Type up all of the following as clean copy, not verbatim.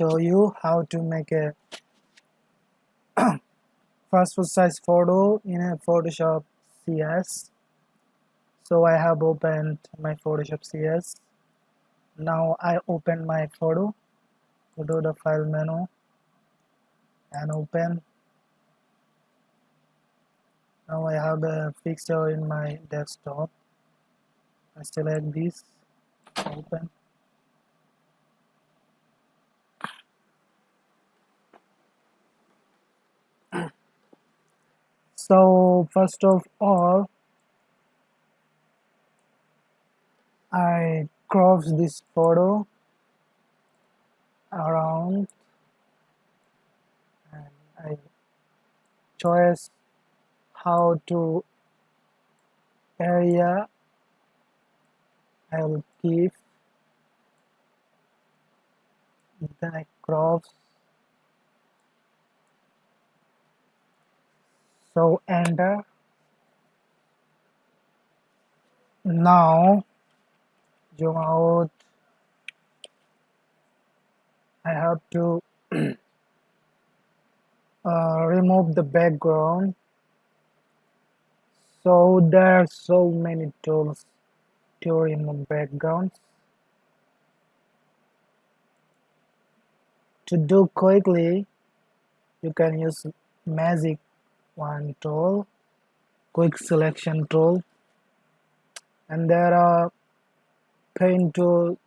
show you how to make a passport size photo in a Photoshop CS. So I have opened my Photoshop CS. Now I open my photo, go to the file menu and open. Now I have the picture in my desktop. I select this, open. So first of all, I crop this photo around and I choose how to area I will keep, then I crop. So enter. Now zoom out. I have to remove the background. So there are so many tools to remove backgrounds. To do quickly, you can use magic wand tool, quick selection tool, and there are pen tool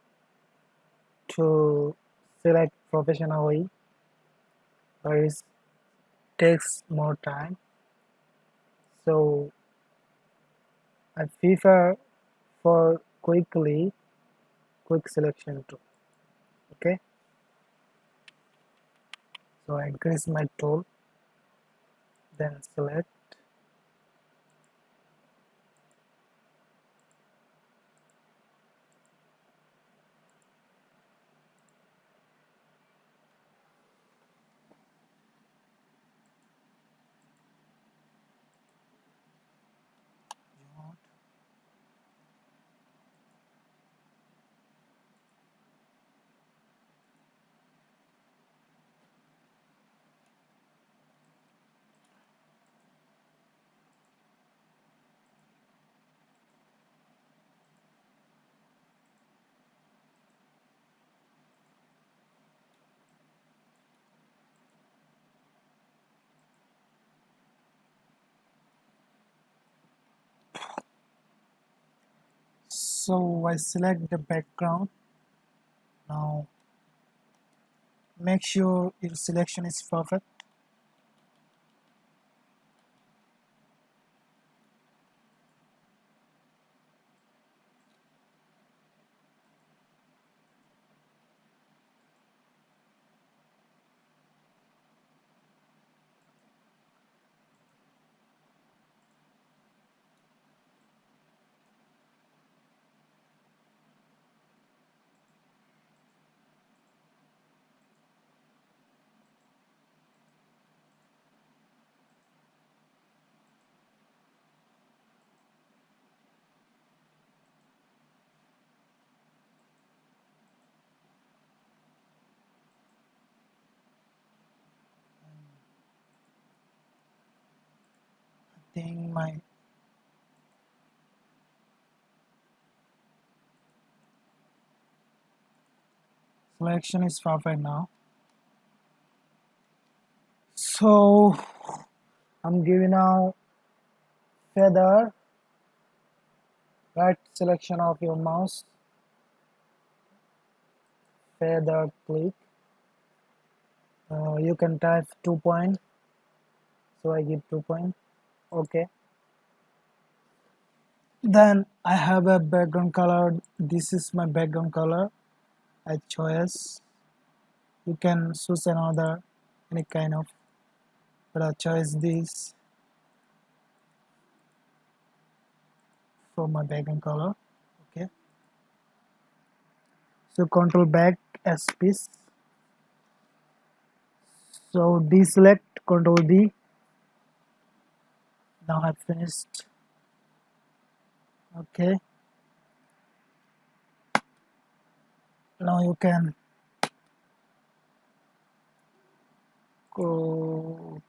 to select professionally, but it takes more time. So I prefer for quick selection tool. Okay, so I increase my tool, then select. So I select the background. Now make sure your selection is perfect. I think my selection is perfect now. So I'm giving now feather, right selection of your mouse, feather click. You can type 2 point, so I give 2 point. Okay. Then I have a background color. This is my background color. I choose. You can choose another any kind of, but I choose this for my background color. Okay. So control back as piece. So deselect, control D. Now I finished. Okay. Now you can Go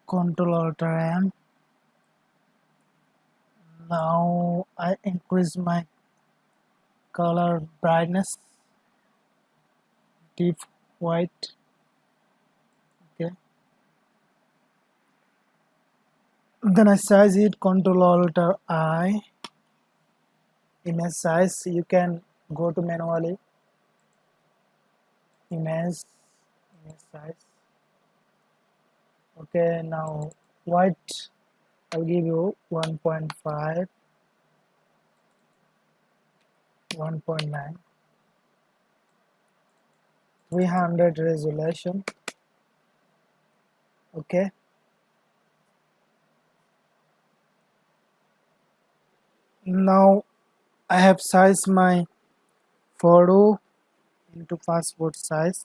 Control Alt M. Now I increase my color brightness, deep white. Okay. Then I size it. Control Alt I. Image size. You can go to manually image size. Okay. Now white. I'll give you 1.5, 1.9, 300 resolution. Okay. Now I have sized my photo into passport size.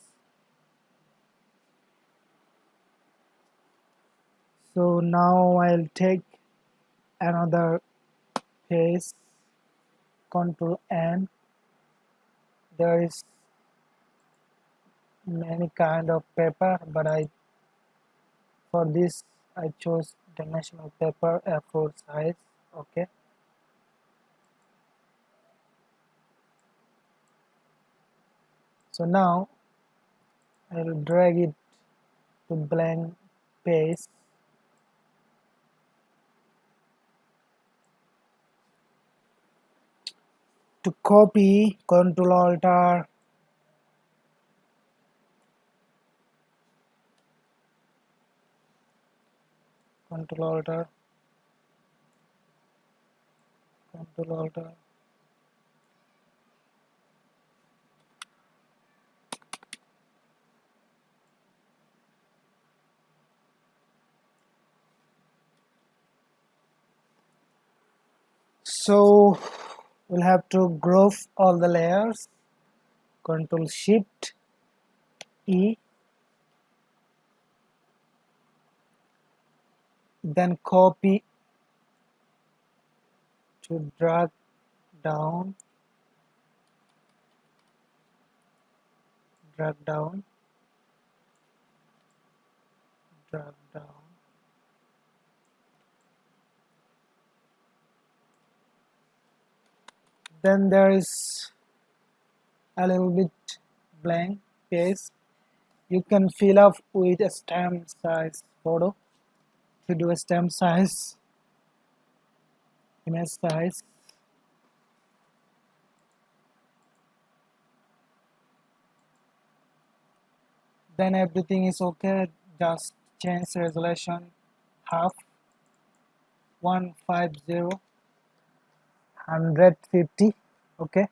So now I'll take another page, Control N. There is many kind of paper, but for this I chose dimensional paper A4 size. Okay. So now I'll drag it to blank page. To copy, Control Alt R, Control Alt R, Control Alt R. So we'll have to group all the layers. Control Shift E, then copy to drag down, drag down, drag down. Then there is a little bit blank space. You can fill up with a stamp size photo. To do a stamp size, image size, then everything is okay. Just change resolution half, 150, 150. Okay.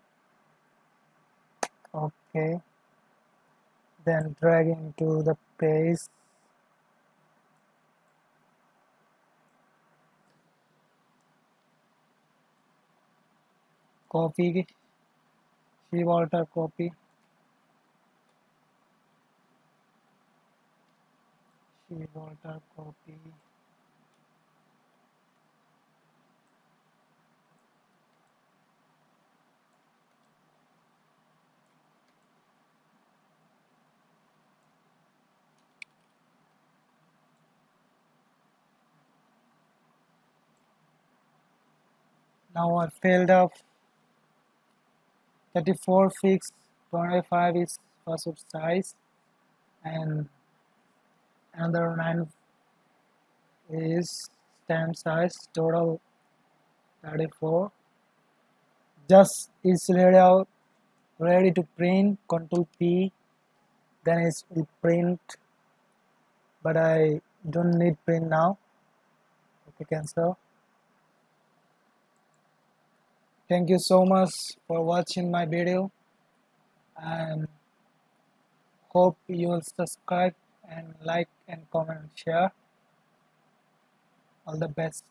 Okay. Then drag into the page. Copy, Shift Alt copy, Shift Alt copy. Now I filled up 34 fixed, 25 is passport size, and another 9 is stamp size, total 34. Just is ready to print. Control P, then it will print, but I don't need print now. Okay, cancel. Thank you so much for watching my video, and hope you will subscribe and like and comment and share. All the best.